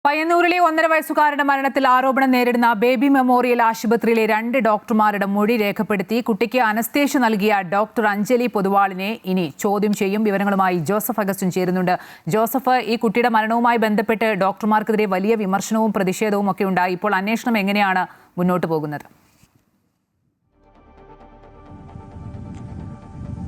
പയ്യന്നൂരിലെ 1.5 വയസ്സുകാരുടെ മരണത്തിൽ ആരോപണം നേരിടുന്ന ബേബി മെമ്മോറിയൽ ആശുപത്രിയിലെ 2 ഡോക്ടർമാരുടെ മൊഴി രേഖപ്പെടുത്തി കുട്ടിക്ക് അനസ്തേഷ്യ നൽകിയ ഡോക്ടർ അഞ്ജലി പൊതുവാളിനെ ഇനി ചോദ്യം ചെയ്യും. വിവരങ്ങളുമായി ജോസഫ് അഗസ്റ്റിൻ ചേരുന്നുണ്ട്. ജോസഫ്, ഈ കുട്ടിയുടെ മരണവുമായി ബന്ധപ്പെട്ട് ഡോക്ടർമാർക്കെതിരെ വലിയ വിമർശനവും പ്രതിഷേധവും ഒക്കെ ഉണ്ടായി. ഇപ്പോൾ അന്വേഷണം എങ്ങനെയാണ് മുന്നോട്ട് പോകുന്നത്?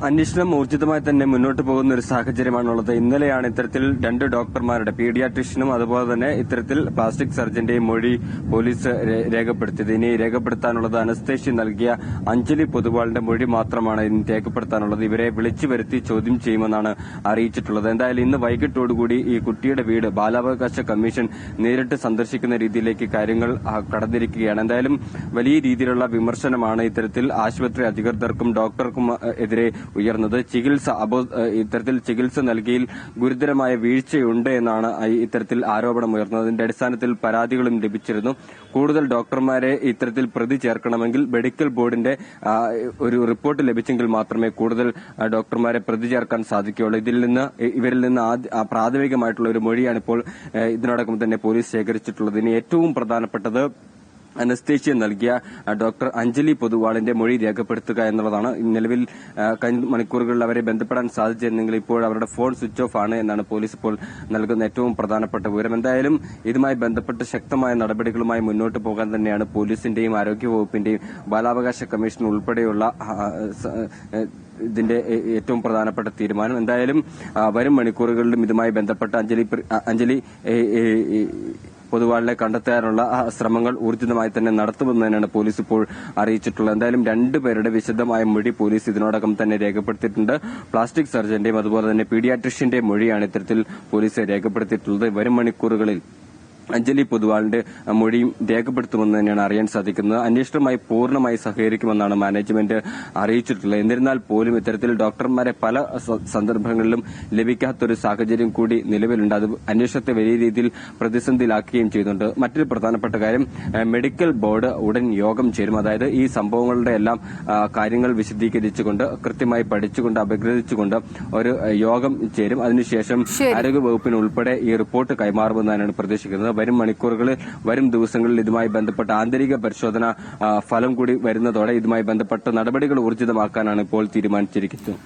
അന്വേഷണം ഊർജിതമായി തന്നെ മുന്നോട്ട് പോകുന്ന ഒരു സാഹചര്യമാണുള്ളത്. ഇന്നലെയാണ് ഇത്തരത്തിൽ 2 ഡോക്ടർമാരുടെ പീഡിയാട്രിഷ്യനും അതുപോലെ തന്നെ ഇത്തരത്തിൽ പ്ലാസ്റ്റിക് സർജന്റെയും മൊഴി പോലീസ് രേഖപ്പെടുത്തിയത്. ഇനി രേഖപ്പെടുത്താനുള്ളത് അനസ്തേഷ്യ നൽകിയ അഞ്ജലി പൊതുവാളിന്റെ മൊഴി മാത്രമാണ് ഇനി രേഖപ്പെടുത്താനുള്ളത്. ഇവരെ വിളിച്ചു വരുത്തി ചോദ്യം ചെയ്യുമെന്നാണ് അറിയിച്ചിട്ടുള്ളത്. എന്തായാലും ഇന്ന് വൈകിട്ടോടുകൂടി ഈ കുട്ടിയുടെ വീട് ബാലാവകാശ കമ്മീഷൻ നേരിട്ട് സന്ദർശിക്കുന്ന രീതിയിലേക്ക് കാര്യങ്ങൾ കടന്നിരിക്കുകയാണ്. എന്തായാലും വലിയ രീതിയിലുള്ള വിമർശനമാണ് ഇത്തരത്തിൽ ആശുപത്രി അധികൃതർക്കും ഡോക്ടർക്കും എതിരെ ഉയർന്നത്. ഇത്തരത്തിൽ ചികിത്സ നൽകിയിൽ ഗുരുതരമായ വീഴ്ചയുണ്ട് എന്നാണ് ഇത്തരത്തിൽ ആരോപണം ഉയർന്നത്. അതിന്റെ അടിസ്ഥാനത്തിൽ പരാതികളും ലഭിച്ചിരുന്നു. കൂടുതൽ ഡോക്ടർമാരെ ഇത്തരത്തിൽ പ്രതി ചേർക്കണമെങ്കിൽ മെഡിക്കൽ ബോർഡിന്റെ ഒരു റിപ്പോർട്ട് ലഭിച്ചെങ്കിൽ മാത്രമേ കൂടുതൽ ഡോക്ടർമാരെ പ്രതി ചേർക്കാൻ സാധിക്കുകയുള്ളൂ. ഇവരിൽ നിന്ന് പ്രാഥമികമായിട്ടുള്ള ഒരു മൊഴിയാണ് ഇപ്പോൾ ഇതിനോടകം തന്നെ പോലീസ് ശേഖരിച്ചിട്ടുള്ളത്. ഇനി ഏറ്റവും പ്രധാനപ്പെട്ടത് അനസ്തേഷ്യ നൽകിയ ഡോക്ടർ അഞ്ജലി പൊതുവാളിന്റെ മൊഴി രേഖപ്പെടുത്തുക എന്നുള്ളതാണ്. നിലവിൽ കഴിഞ്ഞ മണിക്കൂറുകളിൽ അവരെ ബന്ധപ്പെടാൻ സാധിച്ചിരുന്നെങ്കിൽ ഇപ്പോൾ അവരുടെ ഫോൺ സ്വിച്ച് ഓഫ് ആണ് എന്നാണ് പോലീസ് ഇപ്പോൾ നൽകുന്ന ഏറ്റവും പ്രധാനപ്പെട്ട വിവരം. എന്തായാലും ഇതുമായി ബന്ധപ്പെട്ട് ശക്തമായ നടപടികളുമായി മുന്നോട്ട് പോകാൻ തന്നെയാണ് പോലീസിന്റെയും ആരോഗ്യവകുപ്പിന്റെയും ബാലാവകാശ കമ്മീഷൻ ഉൾപ്പെടെയുള്ള ഇതിന്റെ ഏറ്റവും പ്രധാനപ്പെട്ട തീരുമാനം. എന്തായാലും വരും മണിക്കൂറുകളിലും ഇതുമായി ബന്ധപ്പെട്ട അഞ്ജലി പൊതുവാളിനെ കണ്ടെത്താനുള്ള ശ്രമങ്ങൾ ഊർജിതമായി തന്നെ നടത്തുമെന്ന് തന്നെയാണ് പോലീസ് ഇപ്പോൾ അറിയിച്ചിട്ടുള്ളത്. എന്തായാലും 2 പേരുടെ വിശദമായ മൊഴി പോലീസ് ഇതിനോടകം തന്നെ രേഖപ്പെടുത്തിയിട്ടുണ്ട്. പ്ലാസ്റ്റിക് സർജന്റെയും അതുപോലെ തന്നെ പീഡിയാട്രിഷ്യന്റെയും മൊഴിയാണ് ഇത്തരത്തിൽ പോലീസ് രേഖപ്പെടുത്തിയിട്ടുള്ളത്. വരും മണിക്കൂറുകളിൽ അഞ്ജലി പൊതുവാളിന്റെ മൊഴിയും രേഖപ്പെടുത്തുമെന്ന് തന്നെയാണ് അറിയാൻ സാധിക്കുന്നത്. അന്വേഷണവുമായി പൂർണ്ണമായി സഹകരിക്കുമെന്നാണ് മാനേജ്മെന്റ് അറിയിച്ചിട്ടുള്ളത്. എന്നിരുന്നാൽ പോലും ഇത്തരത്തിൽ ഡോക്ടർമാരെ പല സന്ദർഭങ്ങളിലും ലഭിക്കാത്തൊരു സാഹചര്യം കൂടി നിലവിലുണ്ട്. അത് അന്വേഷണത്തെ വലിയ രീതിയിൽ പ്രതിസന്ധിയിലാക്കുകയും ചെയ്യുന്നുണ്ട്. മറ്റൊരു പ്രധാനപ്പെട്ട കാര്യം, മെഡിക്കൽ ബോർഡ് ഉടൻ യോഗം ചേരും. അതായത് ഈ സംഭവങ്ങളുടെ എല്ലാം കാര്യങ്ങൾ വിശദീകരിച്ചുകൊണ്ട് കൃത്യമായി പഠിച്ചുകൊണ്ട് അപഗ്രഥിച്ചുകൊണ്ട് ഒരു യോഗം ചേരും. അതിനുശേഷം ആരോഗ്യവകുപ്പിന് ഉൾപ്പെടെ ഈ റിപ്പോർട്ട് കൈമാറുമെന്നാണ് പ്രതീക്ഷിക്കുന്നത്. വരും ദിവസങ്ങളിൽ ഇതുമായി ബന്ധപ്പെട്ട ആന്തരിക പരിശോധന ഫലം കൂടി വരുന്നതോടെ ഇതുമായി ബന്ധപ്പെട്ട നടപടികൾ ഊർജിതമാക്കാനാണ് ഇപ്പോൾ തീരുമാനിച്ചിരിക്കുന്നത്.